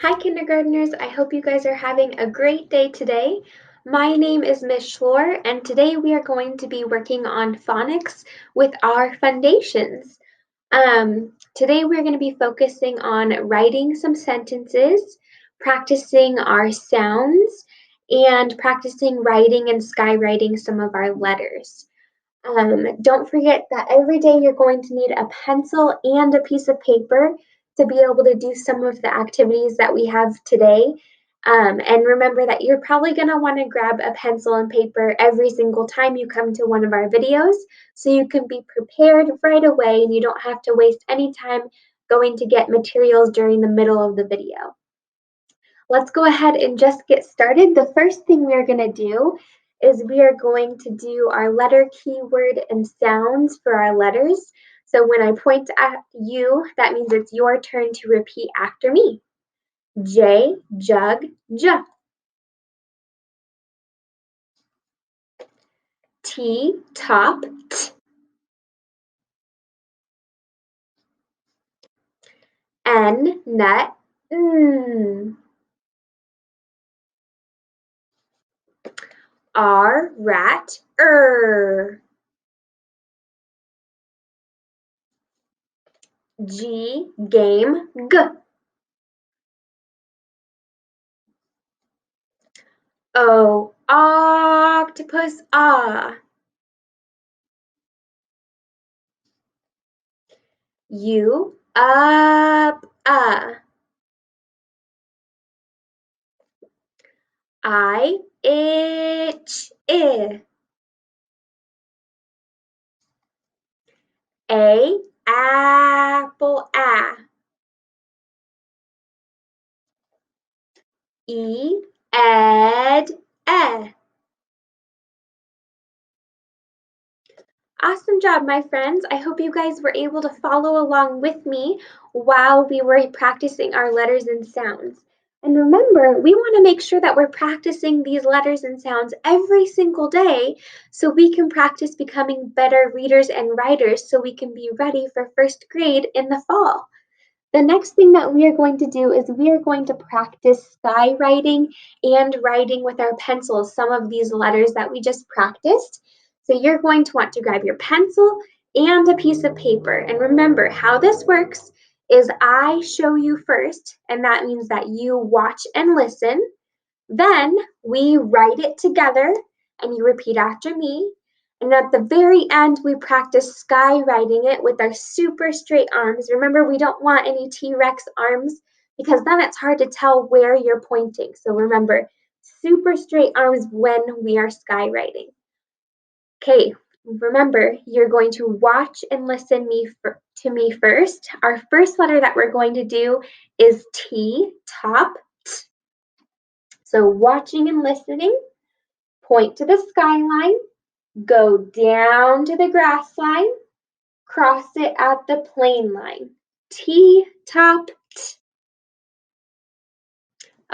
Hi, kindergartners. I hope you guys are having a great day today. My name is Miss Schlor, and today we are going to be working on phonics with our foundations. Today we're going to be focusing on writing some sentences, practicing our sounds, and practicing writing and skywriting some of our letters. Don't forget that every day you're going to need a pencil and a piece of paper to be able to do some of the activities that we have today. And remember that you're probably going to want to grab a pencil and paper every single time you come to one of our videos so you can be prepared right away and you don't have to waste any time going to get materials during the middle of the video. Let's go ahead and just get started. The first thing we're going to do is we are going to do our letter keyword and sounds for our letters. So when I point at you, that means it's your turn to repeat after me. J, jug, j. T, top, t. N, nut, n. R, rat, G, game, g. O, octopus, ah. U, up, I, itch, A, apple, E, ed, Awesome job, my friends. I hope you guys were able to follow along with me while we were practicing our letters and sounds. And remember, we want to make sure that we're practicing these letters and sounds every single day so we can practice becoming better readers and writers so we can be ready for first grade in the fall. The next thing that we are going to do is we are going to practice skywriting and writing with our pencils, some of these letters that we just practiced. So you're going to want to grab your pencil and a piece of paper. And remember, how this works is I show you first, and that means that you watch and listen. Then we write it together, and you repeat after me. And at the very end, we practice skywriting it with our super straight arms. Remember, we don't want any T-Rex arms because then it's hard to tell where you're pointing. So remember, super straight arms when we are skywriting. Okay, remember, you're going to watch and listen to me first. Our first letter that we're going to do is T, top. So watching and listening, point to the skyline, go down to the grass line, cross it at the plane line. T, top, t.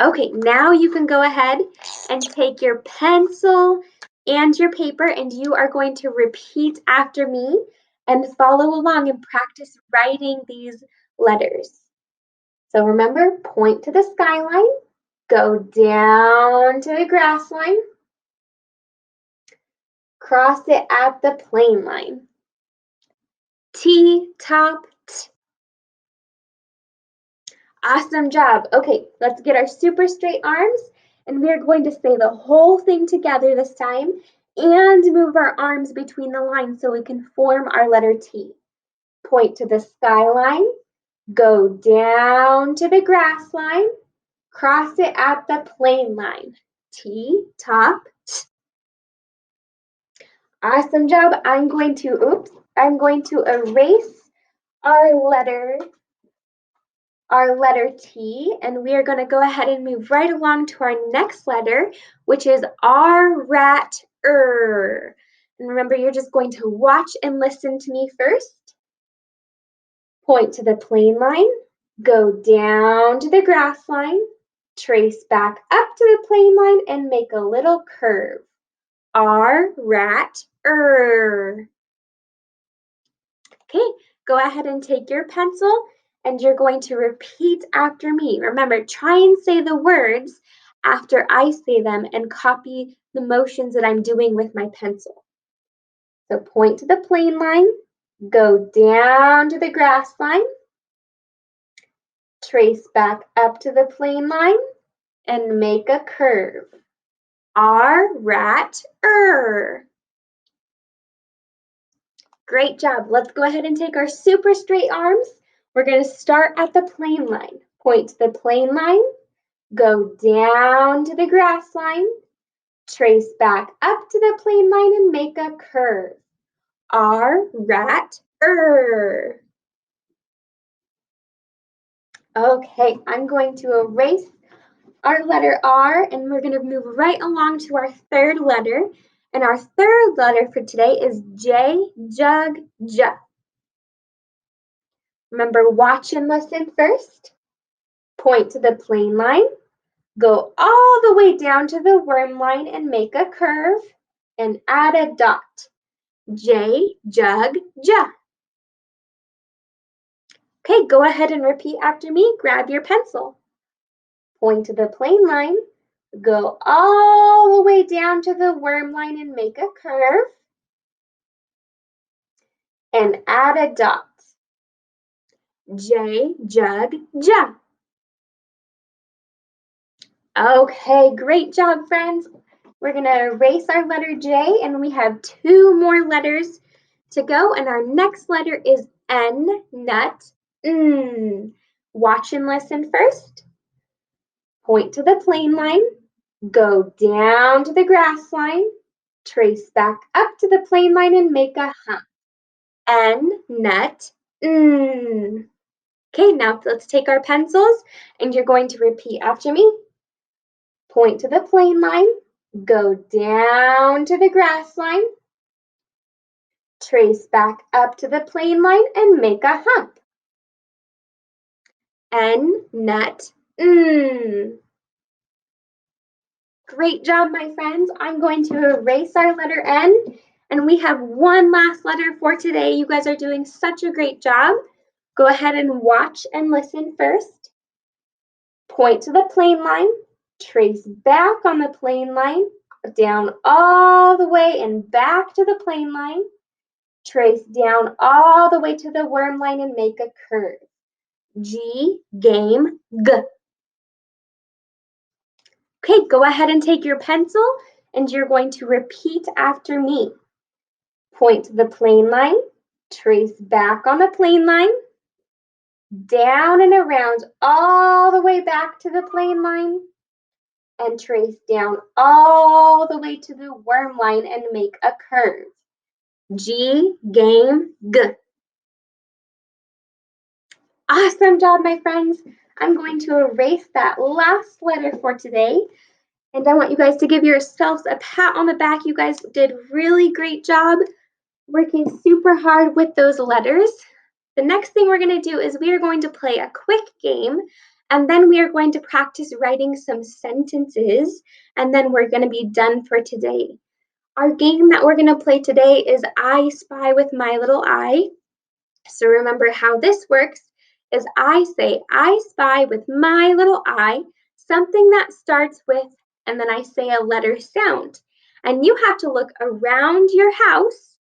Okay, now you can go ahead and take your pencil and your paper and you are going to repeat after me and follow along and practice writing these letters. So remember, point to the skyline, go down to the grass line, cross it at the plane line. T, top, t. Awesome job. Okay, let's get our super straight arms and we're going to say the whole thing together this time and move our arms between the lines so we can form our letter T. Point to the skyline, go down to the grass line, cross it at the plane line. T, top, t. Awesome job. I'm going to erase our letter T, and we are going to go ahead and move right along to our next letter, which is R, rat, er. And remember, you're just going to watch and listen to me first. Point to the plane line, go down to the grass line, trace back up to the plane line, and make a little curve. R, rat, er. Okay, go ahead and take your pencil and you're going to repeat after me. Remember, try and say the words after I say them and copy the motions that I'm doing with my pencil. So point to the plane line, go down to the grass line, trace back up to the plane line, and make a curve. R, rat, er. Great job. Let's go ahead and take our super straight arms. We're going to start at the plane line. Point to the plane line, go down to the grass line, trace back up to the plane line and make a curve. R, rat, er. Okay, I'm going to erase our letter R and we're going to move right along to our third letter. And our third letter for today is J, jug, j. Remember, watch and listen first. Point to the plane line. Go all the way down to the worm line and make a curve and add a dot. J, jug, ja. Okay, go ahead and repeat after me. Grab your pencil. Point to the plane line. Go all the way down to the worm line and make a curve and add a dot. J, jug, ja. Okay, great job, friends. We're going to erase our letter J, and we have two more letters to go, and our next letter is N, nut, N. Watch and listen first. Point to the plane line, go down to the grass line, trace back up to the plane line and make a hump. N, nut, N. Okay, now let's take our pencils, and you're going to repeat after me. Point to the plane line, go down to the grass line, trace back up to the plane line and make a hump. N, nut, N. Great job, my friends. I'm going to erase our letter N, and we have one last letter for today. You guys are doing such a great job. Go ahead and watch and listen first. Point to the plane line, trace back on the plane line, down all the way and back to the plane line, trace down all the way to the worm line and make a curve. G, game, G. Okay, go ahead and take your pencil and you're going to repeat after me. Point to the plane line, trace back on the plane line, down and around all the way back to the plane line, and trace down all the way to the worm line and make a curve. G, game, G. Awesome job, my friends. I'm going to erase that last letter for today. And I want you guys to give yourselves a pat on the back. You guys did really great job working super hard with those letters. The next thing we're going to do is we are going to play a quick game, and then we are going to practice writing some sentences, and then we're going to be done for today. Our game that we're going to play today is I Spy with My Little Eye. So remember how this works is I say, I spy with my little eye something that starts with, and then I say a letter sound. And you have to look around your house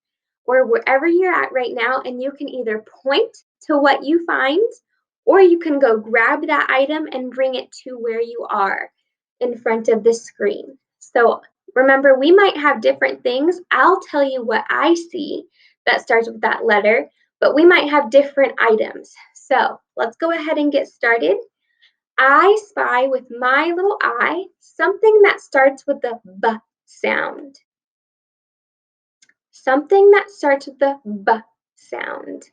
or wherever you're at right now, and you can either point to what you find, or you can go grab that item and bring it to where you are in front of the screen. So remember, we might have different things. I'll tell you what I see that starts with that letter, but we might have different items. So let's go ahead and get started. I spy with my little eye something that starts with the B sound. Something that starts with the B sound.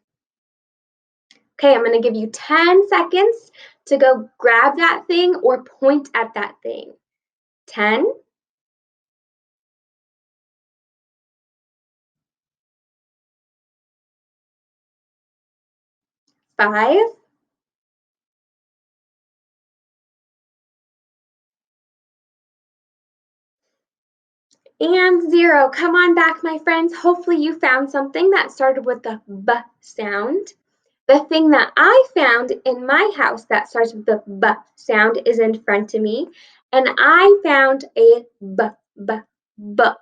Okay, I'm going to give you 10 seconds to go grab that thing or point at that thing. 10, 5, and 0. Come on back, my friends. Hopefully you found something that started with the B sound. The thing that I found in my house that starts with the B sound is in front of me, and I found a book.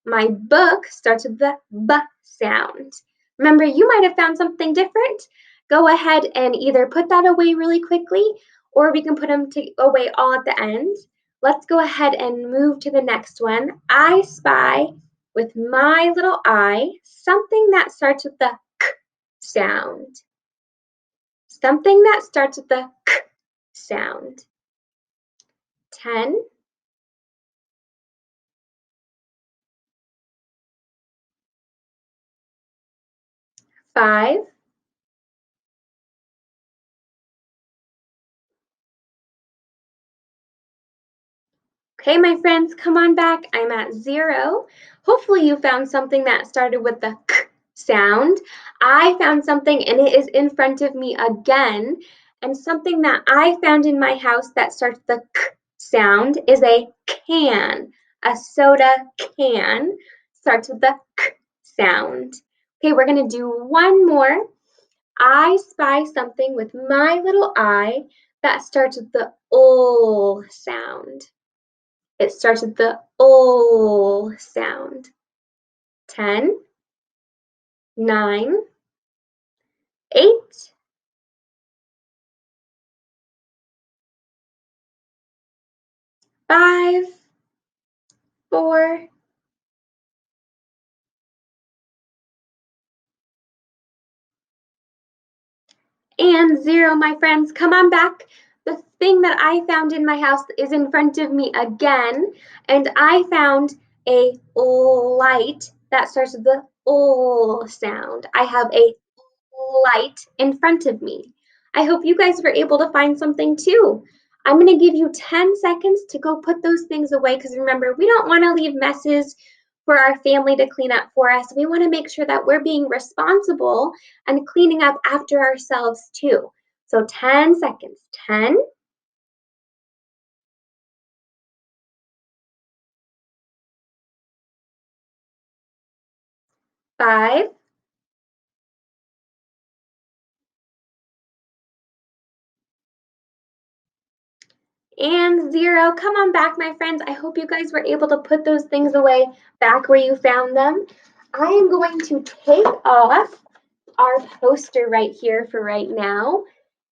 My book starts with the B sound. Remember, you might have found something different. Go ahead and either put that away really quickly, or we can put them away all at the end. Let's go ahead and move to the next one. I spy with my little eye something that starts with the K sound. Something that starts with the K sound. 10, 5. Okay, my friends, come on back. I'm at 0. Hopefully you found something that started with the K sound. I found something and it is in front of me again. And something that I found in my house that starts with the K sound is a can. A soda can starts with the K sound. Okay, we're going to do one more. I spy something with my little eye that starts with the ol sound. It starts with the ol sound. 10, 9, 8, 5, 4, and 0, my friends. Come on back. The thing that I found in my house is in front of me again, and I found a light that starts with the ol sound. I have a light in front of me. I hope you guys were able to find something too. I'm going to give you 10 seconds to go put those things away because remember, we don't want to leave messes for our family to clean up for us. We want to make sure that we're being responsible and cleaning up after ourselves too. So 10 seconds. 10, 5, and 0. Come on back, my friends. I hope you guys were able to put those things away back where you found them. I am going to take off our poster right here for right now.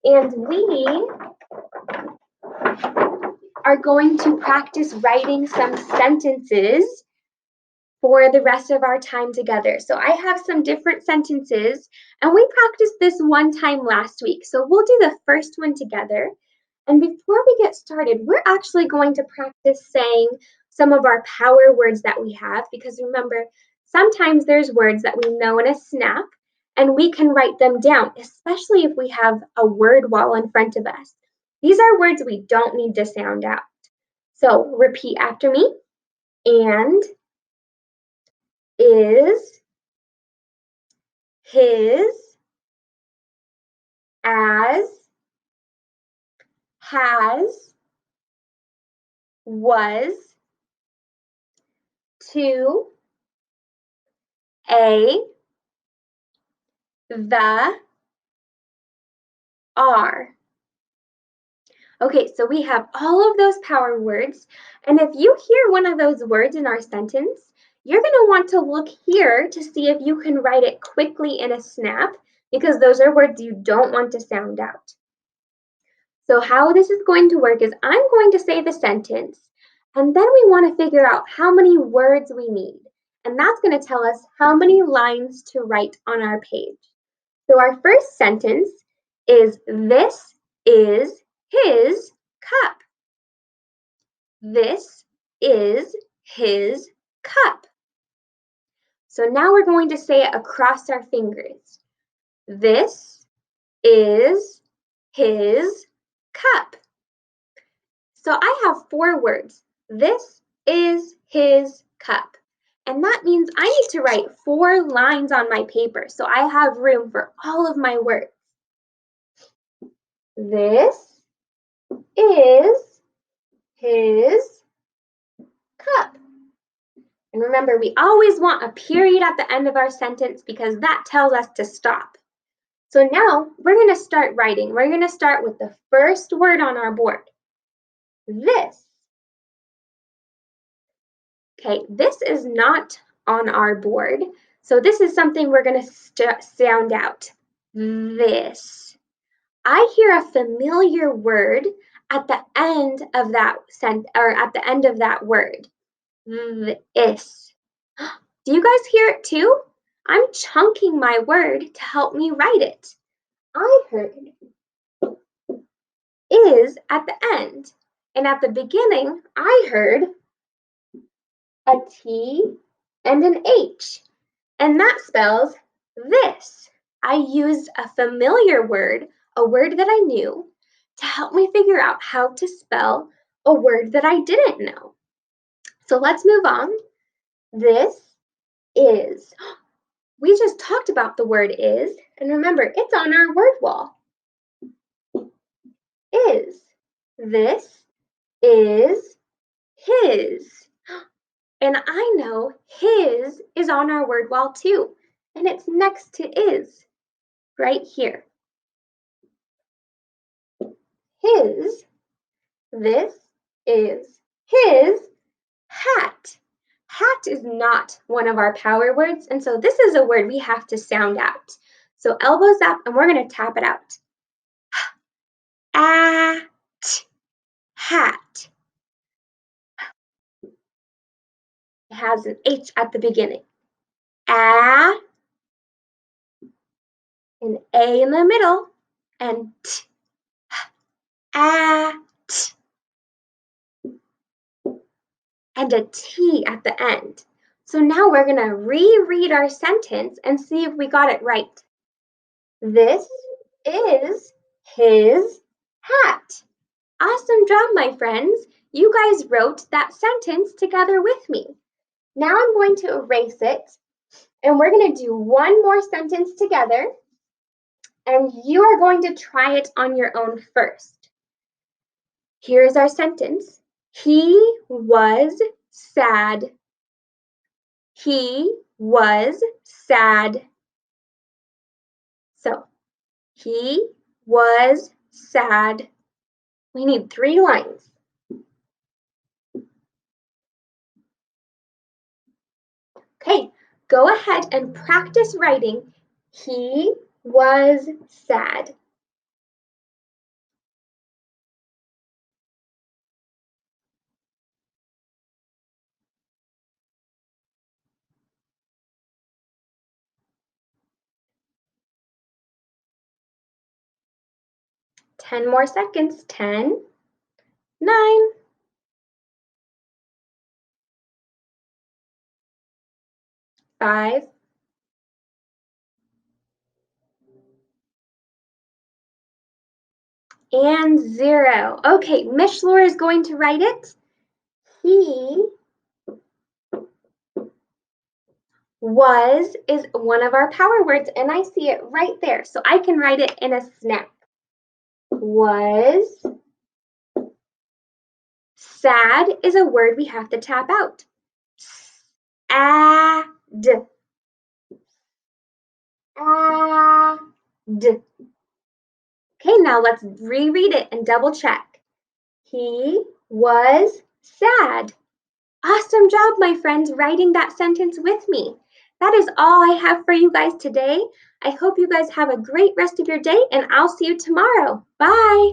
And we are going to practice writing some sentences for the rest of our time together. So I have some different sentences, and we practiced this one time last week. So we'll do the first one together. And before we get started, we're actually going to practice saying some of our power words that we have, because remember, sometimes there's words that we know in a snap, and we can write them down, especially if we have a word wall in front of us. These are words we don't need to sound out. So repeat after me. And, is, his, as, has, was, to, a, the, are. Okay, so we have all of those power words, and if you hear one of those words in our sentence, you're going to want to look here to see if you can write it quickly in a snap, because those are words you don't want to sound out. So how this is going to work is I'm going to say the sentence, and then we want to figure out how many words we need, and that's going to tell us how many lines to write on our page. So our first sentence is, this is his cup. This is his cup. So now we're going to say it across our fingers. This is his cup. So I have 4 words. This is his cup. And that means I need to write 4 lines on my paper. So I have room for all of my words. This is his cup. And remember, we always want a period at the end of our sentence because that tells us to stop. So now we're going to start writing. We're going to start with the first word on our board. This. Okay, this is not on our board. So this is something we're going to sound out. This. I hear a familiar word at the end of that word. This. Do you guys hear it too? I'm chunking my word to help me write it. I heard is at the end. And at the beginning, I heard a T and an H. And that spells this. I used a familiar word, a word that I knew, to help me figure out how to spell a word that I didn't know. So let's move on. This is. We just talked about the word is, and remember, it's on our word wall. Is. This is his. And I know his is on our word wall too, and it's next to is, right here. His. This is his hat. Hat is not one of our power words, and so this is a word we have to sound out. So elbows up, and we're going to tap it out. At, hat. It has an H at the beginning. A, an A in the middle, and T. At. And a T at the end. So now we're going to reread our sentence and see if we got it right. This is his hat. Awesome job, my friends. You guys wrote that sentence together with me. Now I'm going to erase it, and we're going to do one more sentence together, and you are going to try it on your own first. Here's our sentence. He was sad. He was sad. So, he was sad. We need 3 lines. Okay, go ahead and practice writing. He was sad. Ten more seconds. 10, 9, 5, and 0. Okay, Miss Laura is going to write it. He was is one of our power words, and I see it right there, so I can write it in a snap. Was. Sad is a word we have to tap out. Ad. Ad. Okay, now let's reread it and double check. He was sad. Awesome job, my friends, writing that sentence with me. That is all I have for you guys today. I hope you guys have a great rest of your day, and I'll see you tomorrow. Bye.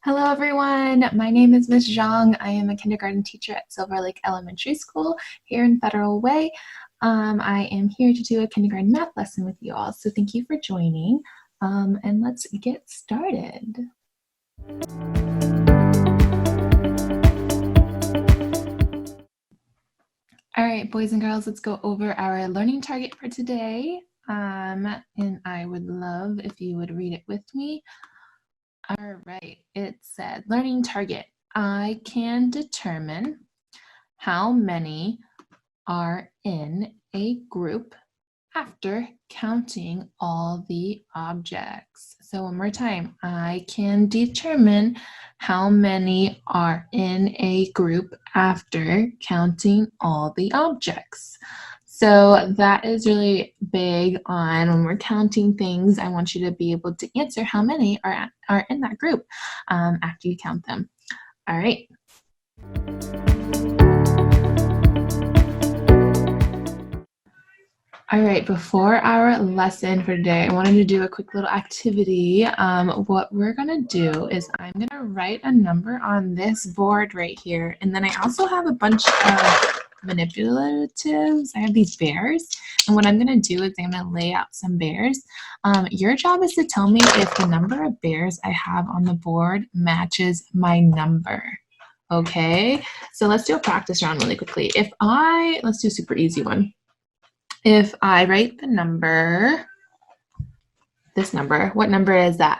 Hello, everyone. My name is Ms. Zhang. I am a kindergarten teacher at Silver Lake Elementary School here in Federal Way. I am here to do a kindergarten math lesson with you all, so thank you for joining. and let's get started. All right, boys and girls, let's go over our learning target for today. And I would love if you would read it with me. All right, it said, learning target. I can determine how many are in a group after counting all the objects. So one more time, I can determine how many are in a group after counting all the objects. So that is really big on when we're counting things. I want you to be able to answer how many are in that group after you count them. All right. All right, before our lesson for today, I wanted to do a quick little activity. What we're gonna do is I'm gonna write a number on this board right here, and then I also have a bunch of manipulatives. I have these bears, and what I'm gonna do is I'm gonna lay out some bears. Your job is to tell me if the number of bears I have on the board matches my number. Okay, so let's do a practice round really quickly. Let's do a super easy one. If I write the number, this number, what number is that?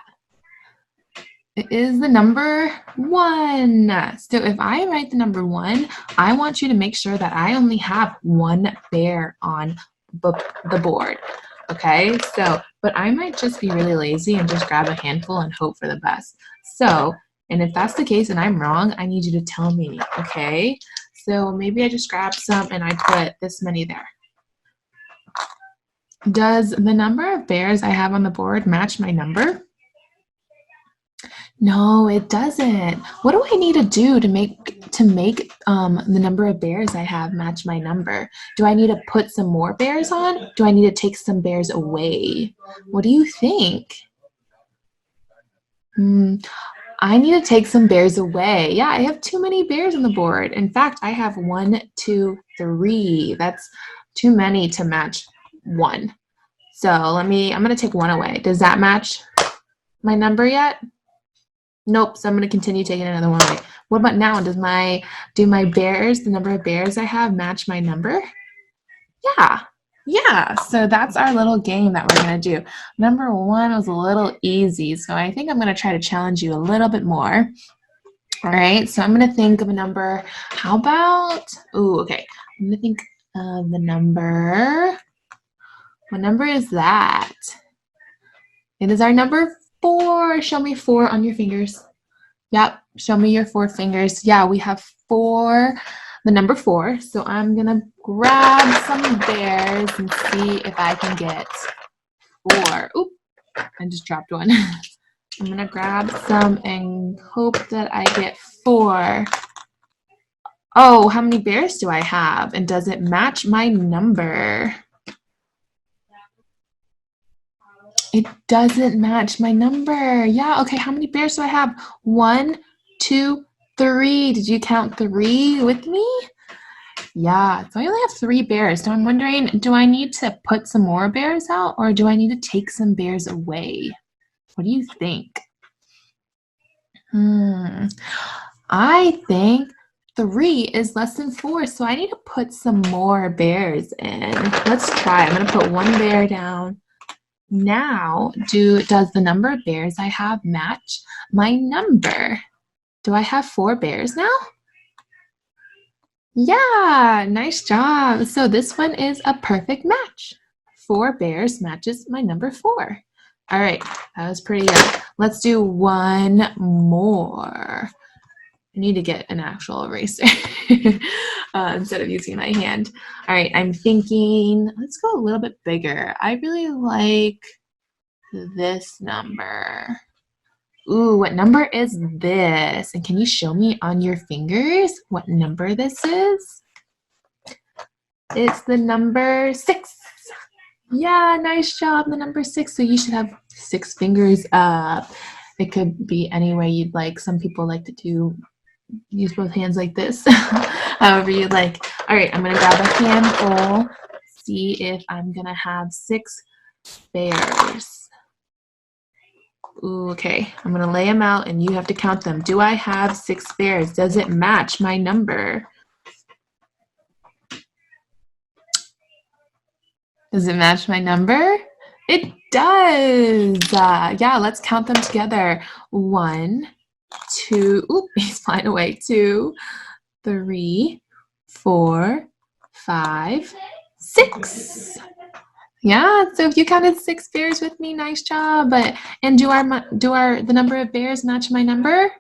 It is the number 1. So if I write the number 1, I want you to make sure that I only have 1 bear on the board. Okay, but I might just be really lazy and just grab a handful and hope for the best. And if that's the case and I'm wrong, I need you to tell me, okay? So maybe I just grab some and I put this many there. Does the number of bears I have on the board match my number? No, it doesn't. What do I need to do to make the number of bears I have match my number? Do I need to put some more bears on? Do I need to take some bears away? What do you think? I need to take some bears away. Yeah, I have too many bears on the board. In fact, I have 1, 2, 3. That's too many to match 1. So I'm going to take 1 away. Does that match my number yet? Nope. So I'm going to continue taking another 1 away. What about now? Do my bears, the number of bears I have, match my number? Yeah. So that's our little game that we're going to do. Number 1 was a little easy. So I think I'm going to try to challenge you a little bit more. All right. So I'm going to think of a number. How about, okay. I'm going to think of the number. What number is that? It is our number 4. Show me 4 on your fingers. Yep, show me your 4 fingers. Yeah, we have 4, the number 4. So I'm gonna grab some bears and see if I can get 4. Oop, I just dropped one. I'm gonna grab some and hope that I get 4. Oh, how many bears do I have? And does it match my number? It doesn't match my number. Yeah, okay, how many bears do I have? 1, 2, 3. Did you count 3 with me? Yeah, so I only have 3 bears. So I'm wondering, do I need to put some more bears out or do I need to take some bears away? What do you think? I think 3 is less than 4, so I need to put some more bears in. Let's try. I'm going to put 1 bear down. Now, does the number of bears I have match my number? Do I have 4 bears now? Yeah, nice job. So this one is a perfect match. 4 bears matches my number 4. All right, that was pretty good. Let's do 1 more. I need to get an actual eraser instead of using my hand. All right, I'm thinking, let's go a little bit bigger. I really like this number. Ooh, what number is this? And can you show me on your fingers what number this is? It's the number 6. Yeah, nice job, the number 6. So you should have 6 fingers up. It could be any way you'd like. Some people like to use both hands like this, however you'd like. All right, I'm gonna grab a handful, see if I'm gonna have 6 bears. Ooh, okay, I'm gonna lay them out and you have to count them. Do I have 6 bears? Does it match my number? Does it match my number? It does. Yeah, let's count them together. 1, 2, oop, he's flying away. 2, 3, 4, 5, 6. Yeah, so if you counted 6 bears with me, nice job. And do the number of bears match my number?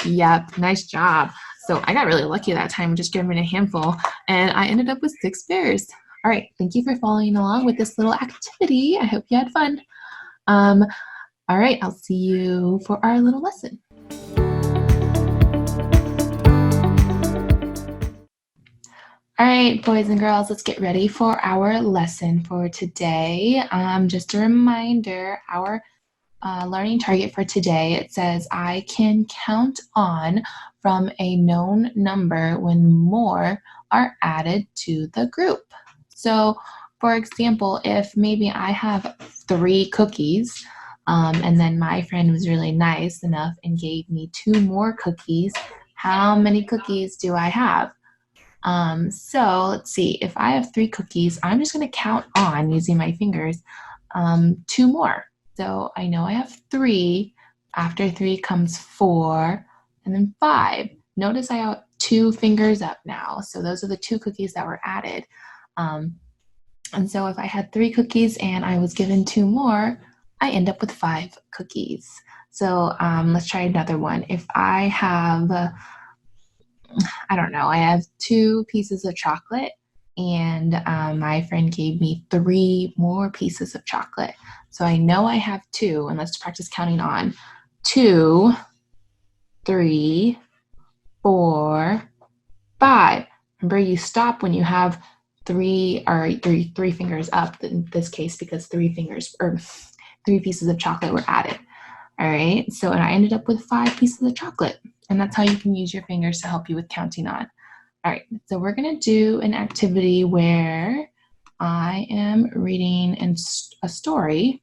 Yep, nice job. So I got really lucky that time, just giving a handful, and I ended up with 6 bears. All right, thank you for following along with this little activity. I hope you had fun. All right, I'll see you for our little lesson. All right, boys and girls, let's get ready for our lesson for today. Just a reminder, our learning target for today, it says I can count on from a known number when more are added to the group. So, for example, if maybe I have 3 cookies, and then my friend was really nice enough and gave me 2 more cookies, how many cookies do I have? So let's see, if I have 3 cookies, I'm just going to count on using my fingers 2 more. So I know I have 3. After 3 comes 4, and then 5. Notice I have 2 fingers up now. So those are the 2 cookies that were added. And so if I had 3 cookies and I was given 2 more, I end up with 5 cookies. So let's try another one. If I have, I don't know, I have 2 pieces of chocolate and my friend gave me 3 more pieces of chocolate. So I know I have 2, and let's practice counting on. 2, 3, 4, 5. Remember, you stop when you have 3 fingers up in this case, because 3 pieces of chocolate were added. All right, so and I ended up with 5 pieces of chocolate, and that's how you can use your fingers to help you with counting on. All right, so we're gonna do an activity where I am reading a story,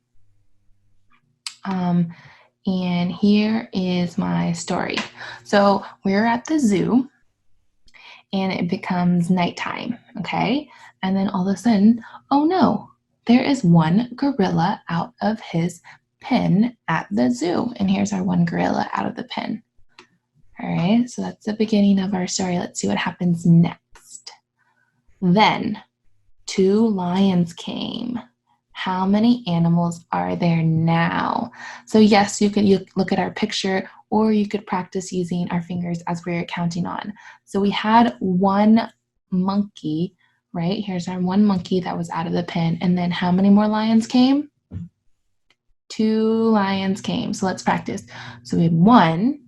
and here is my story. So we're at the zoo, and it becomes nighttime, okay? And then all of a sudden, oh no, there is one gorilla out of his pen at the zoo. And here's our one gorilla out of the pen. All right, so that's the beginning of our story. Let's see what happens next. Then 2 lions came. How many animals are there now? So yes, you look at our picture, or you could practice using our fingers as we're counting on. So we had 1 monkey, right? Here's our 1 monkey that was out of the pen. And then how many more lions came? 2 lions came. So let's practice. So we have 1,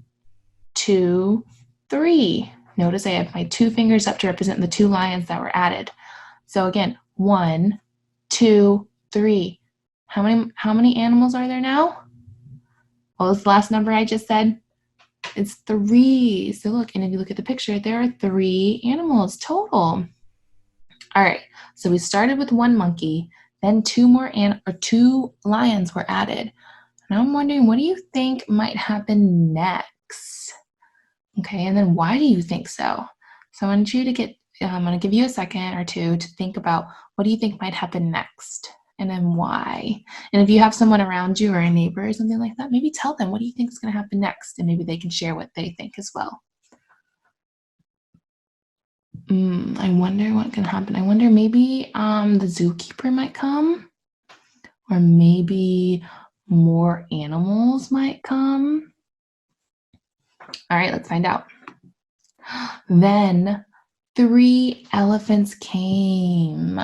2, 3. Notice I have my 2 fingers up to represent the 2 lions that were added. So again, 1, 2, 3. How many animals are there now? What was the last number I just said? It's 3. So look, and if you look at the picture, there are 3 animals total. All right, so we started with 1 monkey, then 2 lions were added. Now I'm wondering, what do you think might happen next? Okay, and then why do you think so? So I want you to I'm going to give you a second or 2 to think about what do you think might happen next, and then why. And if you have someone around you or a neighbor or something like that, maybe tell them what do you think is going to happen next, and maybe they can share what they think as well. I wonder what can happen. I wonder maybe the zookeeper might come, or maybe more animals might come. All right, let's find out. Then 3 elephants came.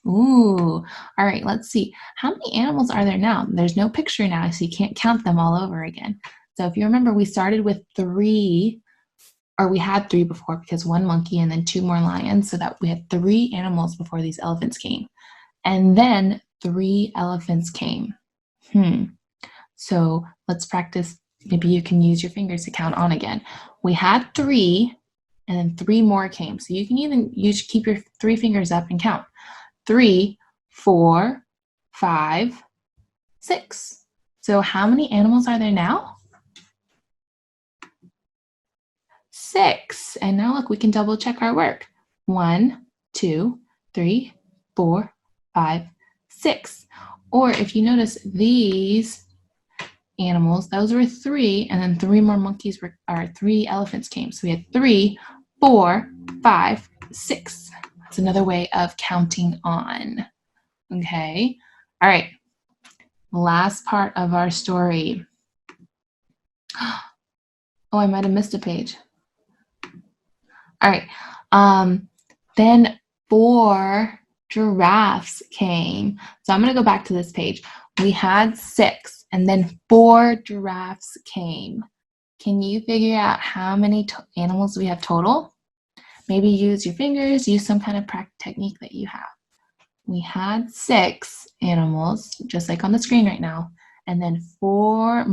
Ooh, all right, let's see. How many animals are there now? There's no picture now, so you can't count them all over again. So if you remember, we started with 3, or we had 3 before, because 1 monkey and then 2 more lions, so that we had 3 animals before these elephants came. And then 3 elephants came. So let's practice. Maybe you can use your fingers to count on again. We had 3, and then 3 more came. So you can keep your 3 fingers up and count. 3, 4, 5, 6. So how many animals are there now? 6. And now look, we can double check our work. 1, 2, 3, 4, 5, 6. Or if you notice these animals, those were 3, and then 3 more monkeys or 3 elephants came. So we had 3, 4, 5, 6. That's another way of counting on. Okay. All right. Last part of our story. Oh, I might have missed a page. All right. Then 4 giraffes came. So I'm going to go back to this page. We had 6, and then 4 giraffes came. Can you figure out how many animals we have total? Maybe use your fingers, use some kind of technique that you have. We had 6 animals, just like on the screen right now, and then 4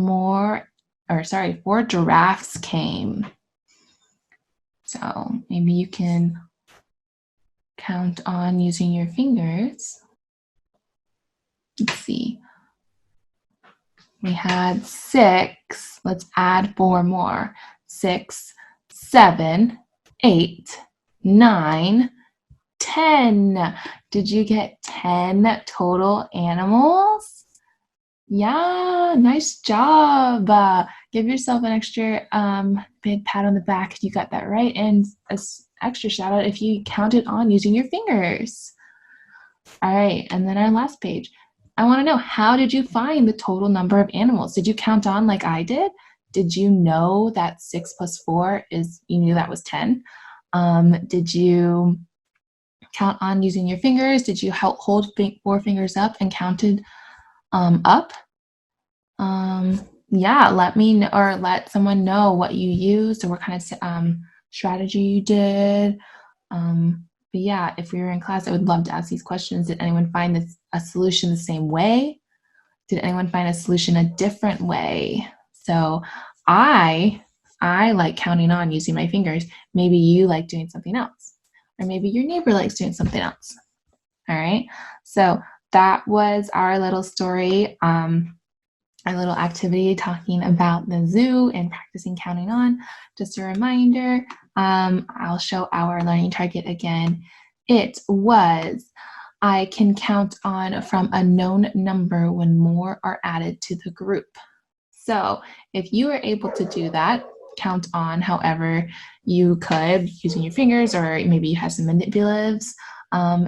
giraffes came. So maybe you can count on using your fingers. Let's see. We had 6. Let's add 4 more. 6, 7, 8, 9, 10. Did you get 10 total animals? Yeah, nice job. Give yourself an extra big pat on the back if you got that right, and an extra shout out if you counted on using your fingers. All right, and then our last page. I want to know, how did you find the total number of animals? Did you count on like I did? Did you know that 6 plus 4 you knew that was 10? Did you count on using your fingers? Did you hold 4 fingers up and counted up? Yeah, let me know, or let someone know what you used or what kind of strategy you did. But yeah, if we were in class, I would love to ask these questions. Did anyone find a solution the same way? Did anyone find a solution a different way? So I like counting on using my fingers. Maybe you like doing something else, or maybe your neighbor likes doing something else. All right, so that was our little story, our little activity talking about the zoo and practicing counting on. Just a reminder, I'll show our learning target again. It was, I can count on from a known number when more are added to the group. So if you were able to do that, count on however you could using your fingers, or maybe you had some manipulatives,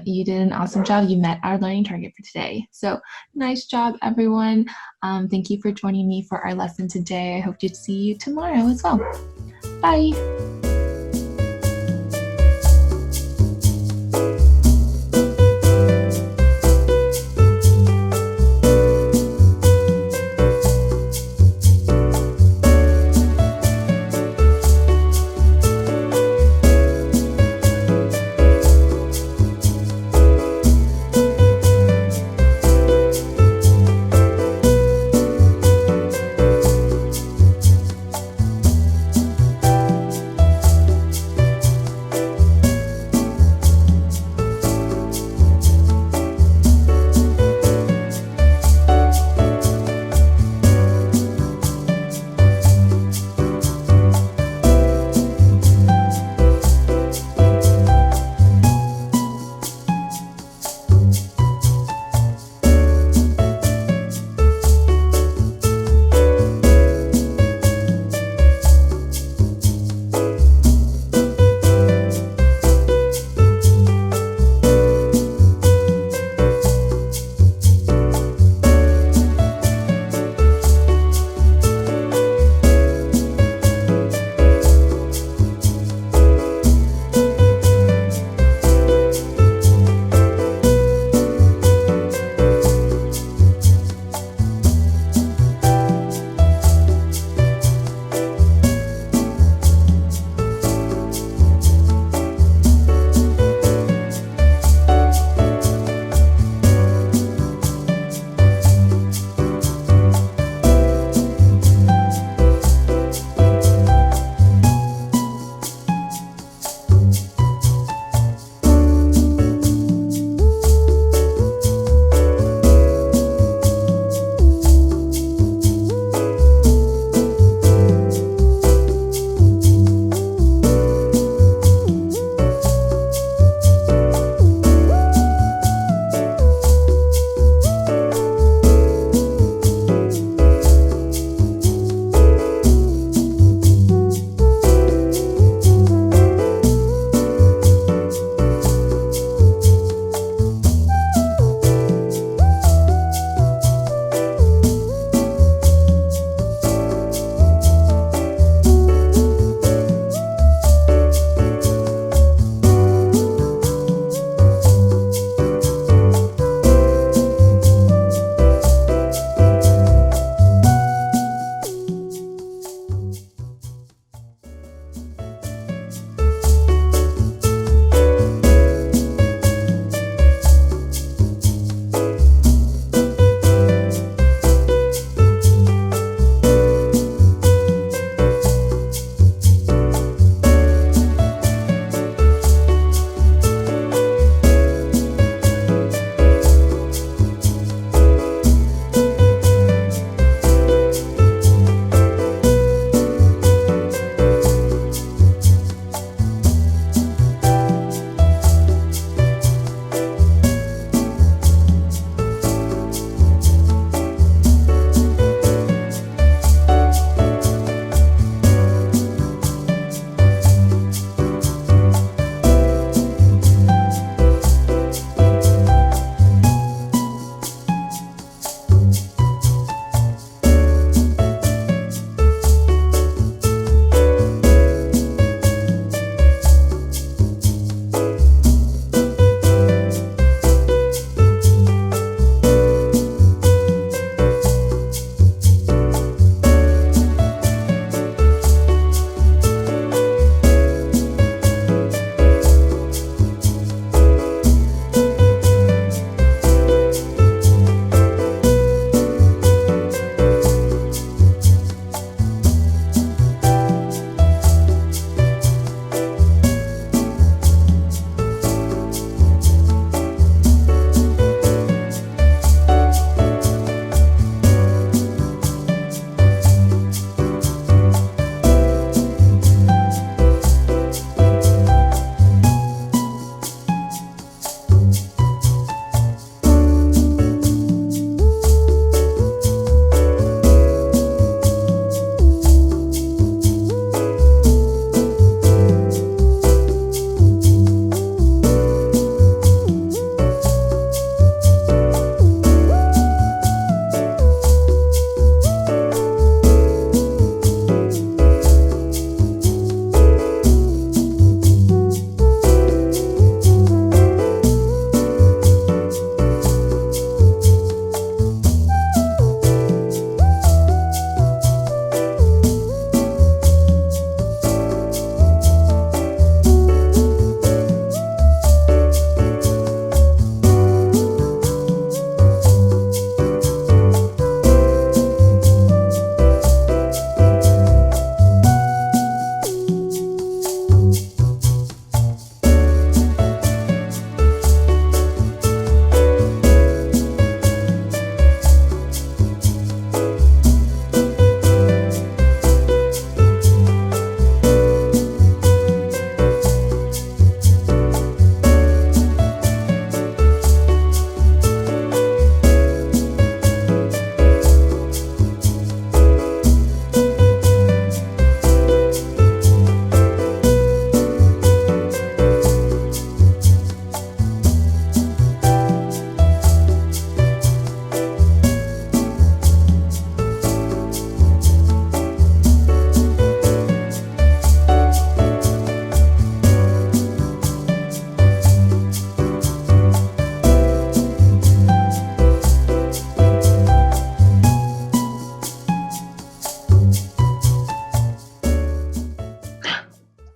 you did an awesome job. You met our learning target for today. So nice job, everyone. Thank you for joining me for our lesson today. I hope to see you tomorrow as well. Bye.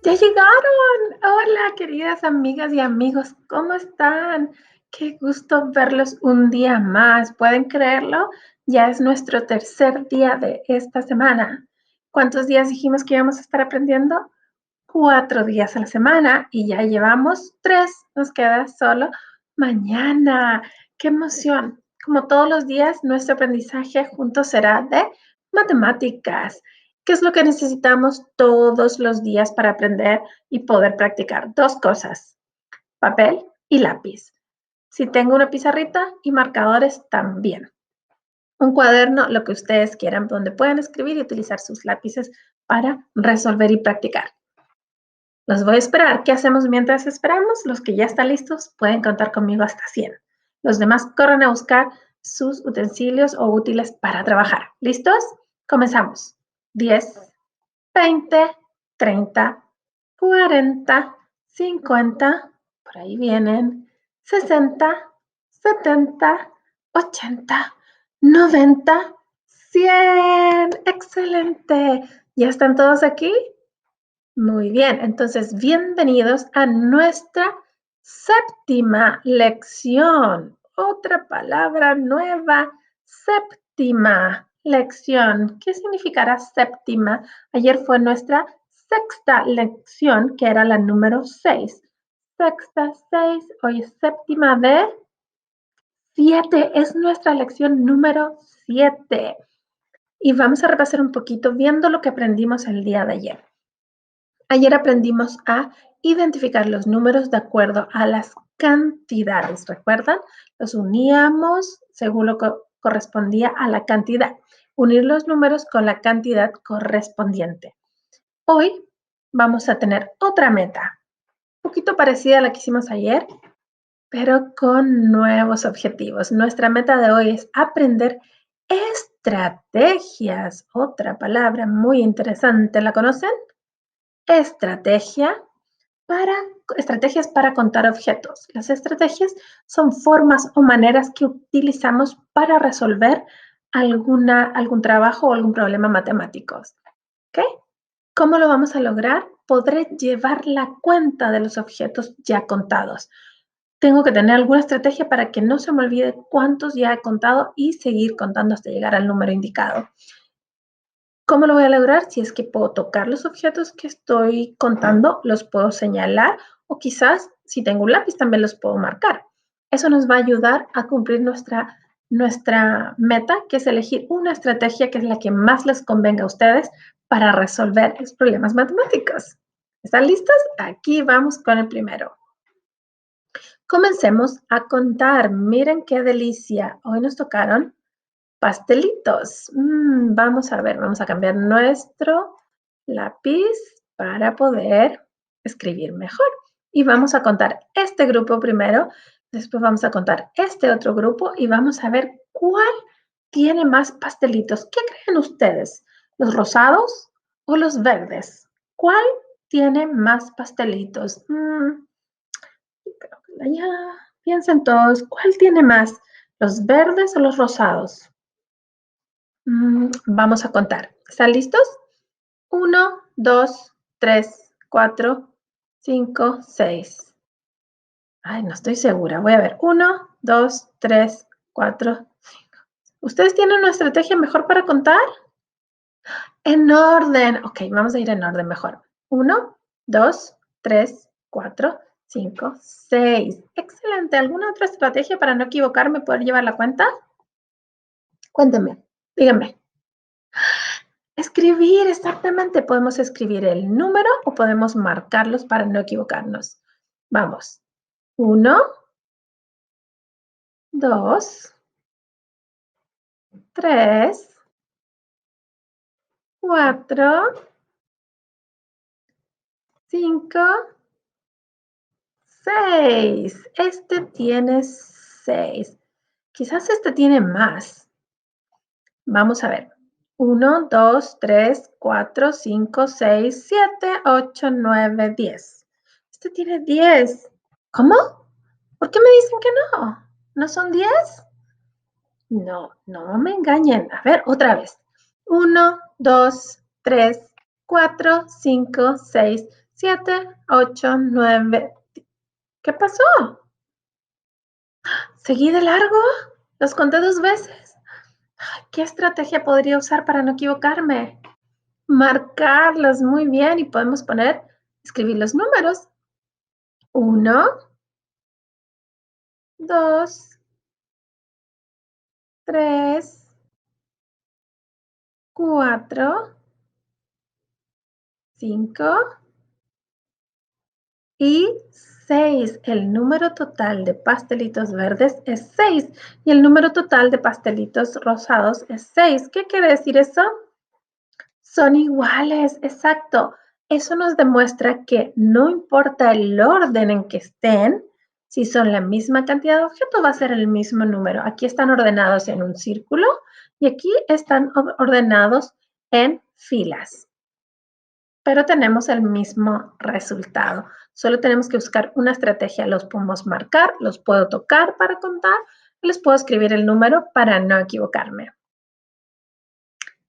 ¡Ya llegaron! Hola, queridas amigas y amigos, ¿cómo están? Qué gusto verlos un día más. ¿Pueden creerlo? Ya es nuestro tercer día de esta semana. ¿Cuántos días dijimos que íbamos a estar aprendiendo? 4 días a la semana y ya llevamos 3. Nos queda solo mañana. ¡Qué emoción! Como todos los días, nuestro aprendizaje juntos será de matemáticas. ¿Qué es lo que necesitamos todos los días para aprender y poder practicar? 2 cosas, papel y lápiz. Si tengo una pizarrita y marcadores también. Un cuaderno, lo que ustedes quieran, donde puedan escribir y utilizar sus lápices para resolver y practicar. Los voy a esperar. ¿Qué hacemos mientras esperamos? Los que ya están listos pueden contar conmigo hasta 100. Los demás corren a buscar sus utensilios o útiles para trabajar. ¿Listos? Comenzamos. 10, 20, 30, 40, 50, por ahí vienen, 60, 70, 80, 90, 100. ¡Excelente! ¿Ya están todos aquí? Muy bien, entonces bienvenidos a nuestra séptima lección. Otra palabra nueva, séptima lección. ¿Qué significará séptima? Ayer fue nuestra sexta lección, que era la número 6. Sexta, 6, hoy es séptima de 7. Es nuestra lección número 7. Y vamos a repasar un poquito viendo lo que aprendimos el día de ayer. Ayer aprendimos a identificar los números de acuerdo a las cantidades. ¿Recuerdan? Los uníamos según lo que correspondía a la cantidad. Unir los números con la cantidad correspondiente. Hoy vamos a tener otra meta, un poquito parecida a la que hicimos ayer, pero con nuevos objetivos. Nuestra meta de hoy es aprender estrategias. Otra palabra muy interesante. ¿La conocen? Estrategias para contar objetos. Las estrategias son formas o maneras que utilizamos para resolver algún trabajo o algún problema matemático. ¿Ok? ¿Cómo lo vamos a lograr? Podré llevar la cuenta de los objetos ya contados. Tengo que tener alguna estrategia para que no se me olvide cuántos ya he contado y seguir contando hasta llegar al número indicado. ¿Cómo lo voy a lograr? Si es que puedo tocar los objetos que estoy contando, los puedo señalar o quizás si tengo un lápiz también los puedo marcar. Eso nos va a ayudar a cumplir nuestra meta, que es elegir una estrategia que es la que más les convenga a ustedes para resolver los problemas matemáticos. ¿Están listos? Aquí vamos con el primero. Comencemos a contar. Miren qué delicia. Hoy nos tocaron pastelitos. Vamos a ver, vamos a cambiar nuestro lápiz para poder escribir mejor. Y vamos a contar este grupo primero, después vamos a contar este otro grupo y vamos a ver cuál tiene más pastelitos. ¿Qué creen ustedes? ¿Los rosados o los verdes? ¿Cuál tiene más pastelitos? Creo que ya piensen todos, ¿cuál tiene más? ¿Los verdes o los rosados? Vamos a contar. ¿Están listos? 1, 2, 3, 4, 5, 6. Ay, no estoy segura. Voy a ver. 1, 2, 3, 4, 5. ¿Ustedes tienen una estrategia mejor para contar? En orden. Ok, vamos a ir en orden mejor. 1, 2, 3, 4, 5, 6. Excelente. ¿Alguna otra estrategia para no equivocarme y poder llevar la cuenta? Cuéntenme. Díganme. Escribir, exactamente. Podemos escribir el número o podemos marcarlos para no equivocarnos. Vamos. 1, 2, 3, 4, 5, 6. Este tiene 6. Quizás este tiene más. Vamos a ver. 1, 2, 3, 4, 5, 6, 7, 8, 9, 10. Este tiene 10. ¿Cómo? ¿Por qué me dicen que no? ¿No son 10? No, no me engañen. A ver, otra vez. 1, 2, 3, 4, 5, 6, 7, 8, 9. ¿Qué pasó? ¿Seguí de largo? Los conté 2 veces. ¿Qué estrategia podría usar para no equivocarme? Marcarlos muy bien y podemos escribir los números. 1, 2, 3, 4, 5 y 6. El número total de pastelitos verdes es 6 y el número total de pastelitos rosados es 6. ¿Qué quiere decir eso? Son iguales, exacto. Eso nos demuestra que no importa el orden en que estén, si son la misma cantidad de objetos, va a ser el mismo número. Aquí están ordenados en un círculo y aquí están ordenados en filas. Pero tenemos el mismo resultado. Solo tenemos que buscar una estrategia. Los podemos marcar, los puedo tocar para contar, y les puedo escribir el número para no equivocarme.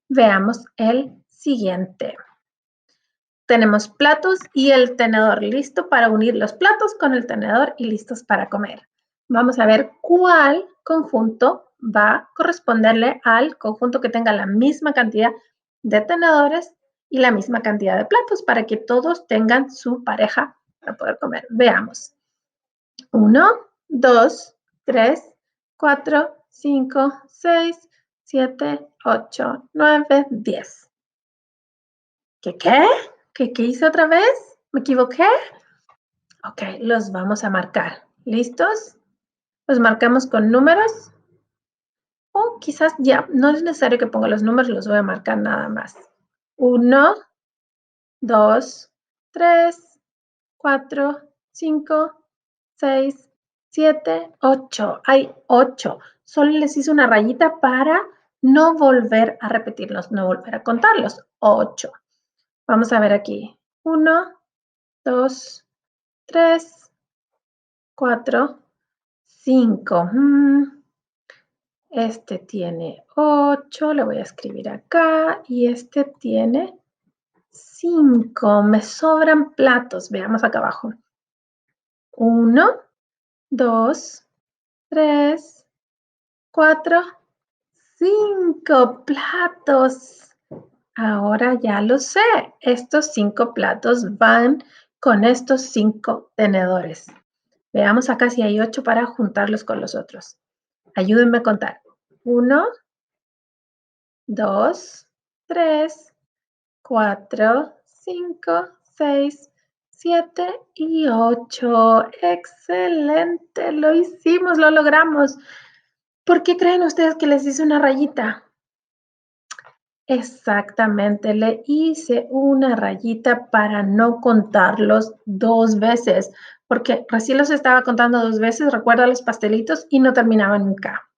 Veamos el siguiente. Tenemos platos y el tenedor listo para unir los platos con el tenedor y listos para comer. Vamos a ver cuál conjunto va a corresponderle al conjunto que tenga la misma cantidad de tenedores y la misma cantidad de platos para que todos tengan su pareja para poder comer. Veamos. 1, 2, 3, 4, 5, 6, 7, 8, 9, 10. ¿Qué? ¿Qué hice otra vez? ¿Me equivoqué? Ok, los vamos a marcar. ¿Listos? Los marcamos con números. O quizás ya, no es necesario que ponga los números, los voy a marcar nada más. 1, 2, 3, 4, 5, 6, 7, 8. Hay 8. Solo les hice una rayita para no volver a repetirlos, no volver a contarlos. 8. Vamos a ver aquí. 1, 2, 3, 4, 5. Este tiene 8, le voy a escribir acá. Y este tiene 5. Me sobran platos. Veamos acá abajo. 1, 2, 3, 4, 5 platos. Ahora ya lo sé. Estos 5 platos van con estos 5 tenedores. Veamos acá si hay 8 para juntarlos con los otros. Ayúdenme a contar. 1, 2, 3, 4, 5, 6, 7 y 8. ¡Excelente! Lo hicimos, lo logramos. ¿Por qué creen ustedes que les hice una rayita? Exactamente, le hice una rayita para no contarlos 2 veces, porque recién los estaba contando 2 veces, recuerda los pastelitos, y no terminaban en K.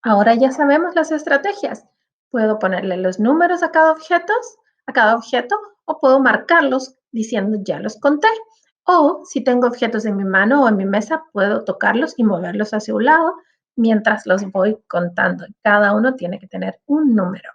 Ahora ya sabemos las estrategias. Puedo ponerle los números a cada objeto, o puedo marcarlos diciendo ya los conté. O si tengo objetos en mi mano o en mi mesa, puedo tocarlos y moverlos hacia un lado mientras los voy contando. Cada uno tiene que tener un número.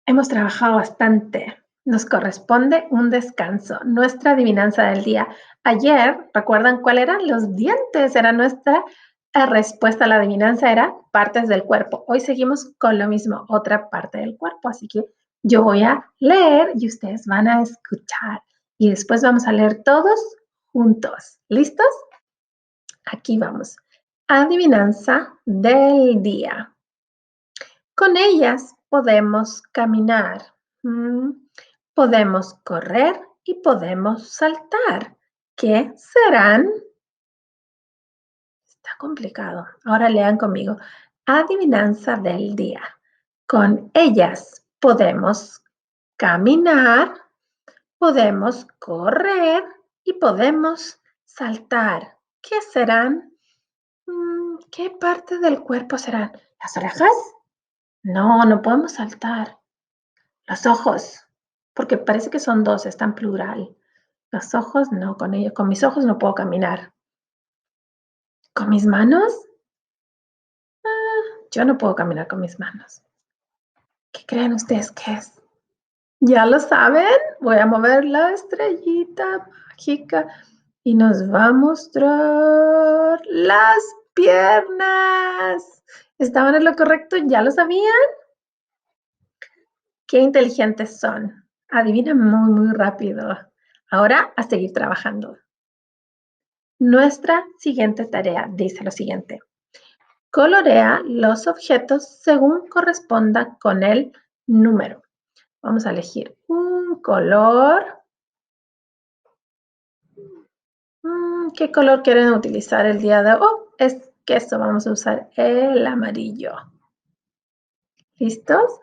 Hemos trabajado bastante. Nos corresponde un descanso. Nuestra adivinanza del día. Ayer, ¿recuerdan cuál eran? Los dientes. Era nuestra respuesta a la adivinanza, era partes del cuerpo. Hoy seguimos con lo mismo, otra parte del cuerpo. Así que yo voy a leer y ustedes van a escuchar. Y después vamos a leer todos juntos. ¿Listos? Aquí vamos. Adivinanza del día. Con ellas podemos caminar, podemos correr y podemos saltar. ¿Qué serán? Está complicado. Ahora lean conmigo. Adivinanza del día. Con ellas podemos caminar, podemos correr y podemos saltar. ¿Qué serán? ¿Qué parte del cuerpo serán? ¿Las orejas? No, no podemos saltar. Los ojos, porque parece que son 2, está en plural. Los ojos, no, con mis ojos no puedo caminar. ¿Con mis manos? Yo no puedo caminar con mis manos. ¿Qué creen ustedes que es? ¿Ya lo saben? voy a mover la estrellita mágica y nos va a mostrar las piernas. ¿Estaban en lo correcto? ¿Ya lo sabían? Qué inteligentes son. Adivinan muy rápido. Ahora a seguir trabajando. Nuestra siguiente tarea dice lo siguiente. Colorea los objetos según corresponda con el número. Vamos a elegir un color. ¿Qué color quieren utilizar el día de hoy? Es que esto vamos a usar el amarillo. ¿Listos?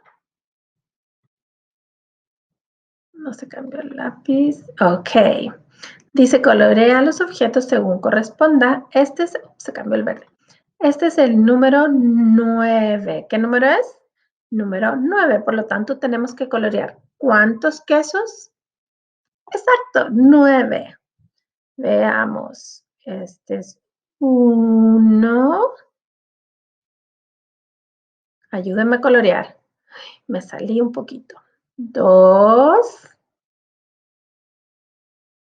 No se cambió el lápiz. Ok. Dice colorea los objetos según corresponda. Se cambió el verde. Este es el número 9. ¿Qué número es? Número 9. Por lo tanto, tenemos que colorear. ¿Cuántos quesos? Exacto, 9. Veamos. Este es 1. Ayúdenme a colorear. Me salí un poquito. 2.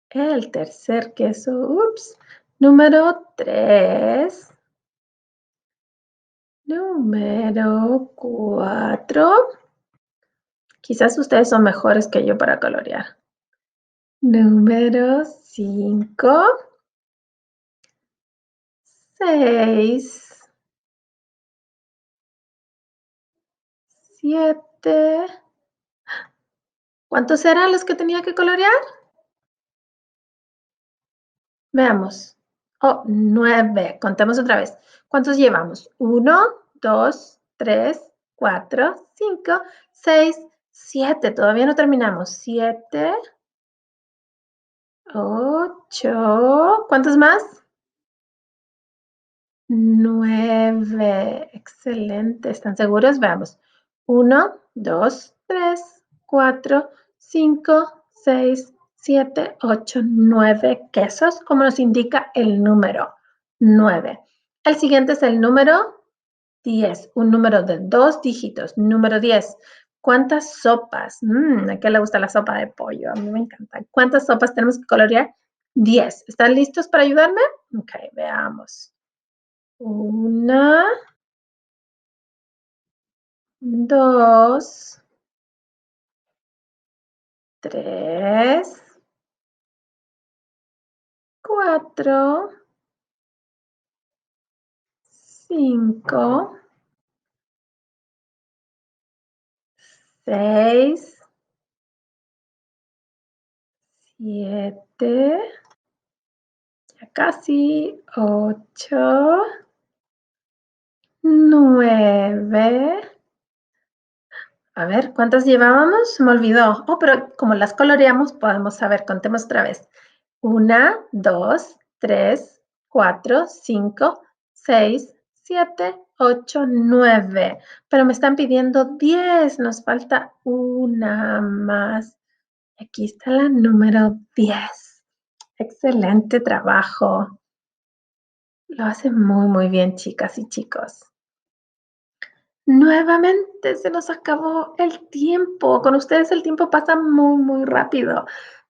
El tercer queso. Ups. Número 3. Número 4. Quizás ustedes son mejores que yo para colorear. Número 5. 6. 7. ¿Cuántos eran los que tenía que colorear? Veamos. Oh, 9. Contemos otra vez. ¿Cuántos llevamos? 1, 2, 3, 4, 5, 6, 7. Todavía no terminamos. 7, 8. ¿Cuántos más? 9. Excelente. ¿Están seguros? Veamos. 1, 2, 3, 4, 5, 6, 7, 8, 9 quesos, como nos indica el número 9. El siguiente es el número 10, un número de 2 dígitos. Número 10. ¿Cuántas sopas? ¿A qué le gusta la sopa de pollo? A mí me encanta. ¿Cuántas sopas tenemos que colorear? 10. ¿Están listos para ayudarme? Ok, veamos. 1, 2, 3, 4, 5, 6, 7, ya casi, 8, 9. A ver, ¿cuántas llevábamos? Se me olvidó. Oh, pero como las coloreamos, podemos saber. Contemos otra vez. 1, 2, 3, 4, 5, 6, 7, 8, 9. Pero me están pidiendo 10. Nos falta una más. Aquí está la número 10. Excelente trabajo. Lo hacen muy bien, chicas y chicos. Nuevamente se nos acabó el tiempo. Con ustedes el tiempo pasa muy rápido.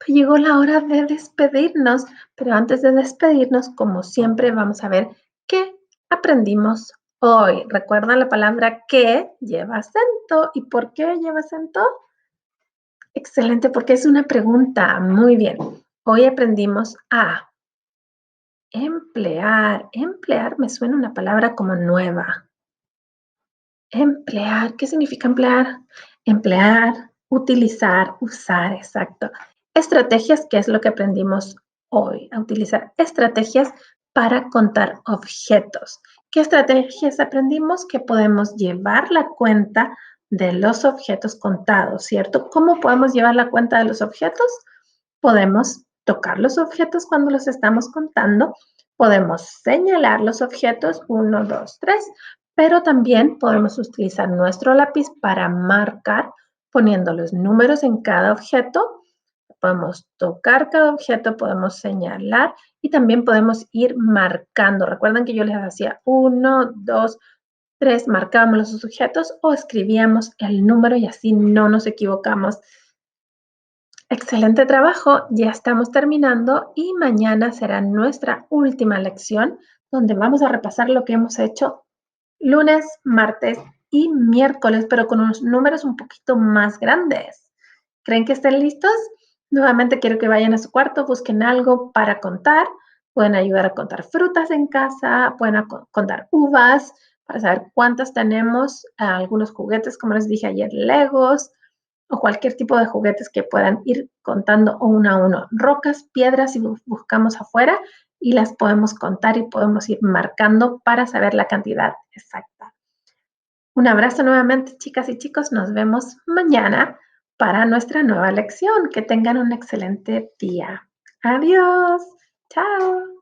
Llegó la hora de despedirnos, pero antes de despedirnos, como siempre, vamos a ver qué aprendimos hoy. ¿Recuerdan la palabra que lleva acento? ¿Y por qué lleva acento? Excelente, porque es una pregunta. Muy bien. Hoy aprendimos a emplear. Emplear me suena una palabra como nueva. Emplear, ¿qué significa emplear? Emplear, utilizar, usar, exacto. Estrategias, ¿qué es lo que aprendimos hoy? A utilizar estrategias para contar objetos. ¿Qué estrategias aprendimos? Que podemos llevar la cuenta de los objetos contados, ¿cierto? ¿Cómo podemos llevar la cuenta de los objetos? Podemos tocar los objetos cuando los estamos contando, podemos señalar los objetos 1, 2, 3, pero también podemos utilizar nuestro lápiz para marcar poniendo los números en cada objeto. Podemos tocar cada objeto, podemos señalar y también podemos ir marcando. Recuerden que yo les hacía 1, 2, 3, marcábamos los objetos o escribíamos el número y así no nos equivocamos Excelente trabajo, ya estamos terminando y mañana será nuestra última lección donde vamos a repasar lo que hemos hecho lunes, martes y miércoles, pero con unos números un poquito más grandes. ¿Creen que estén listos? Nuevamente quiero que vayan a su cuarto, busquen algo para contar. Pueden ayudar a contar frutas en casa, pueden contar uvas para saber cuántas tenemos, algunos juguetes, como les dije ayer, Legos o cualquier tipo de juguetes que puedan ir contando uno a uno. Rocas, piedras, y buscamos afuera y las podemos contar y podemos ir marcando para saber la cantidad exacta. Un abrazo nuevamente, chicas y chicos. Nos vemos mañana para nuestra nueva lección. Que tengan un excelente día. Adiós. Chao.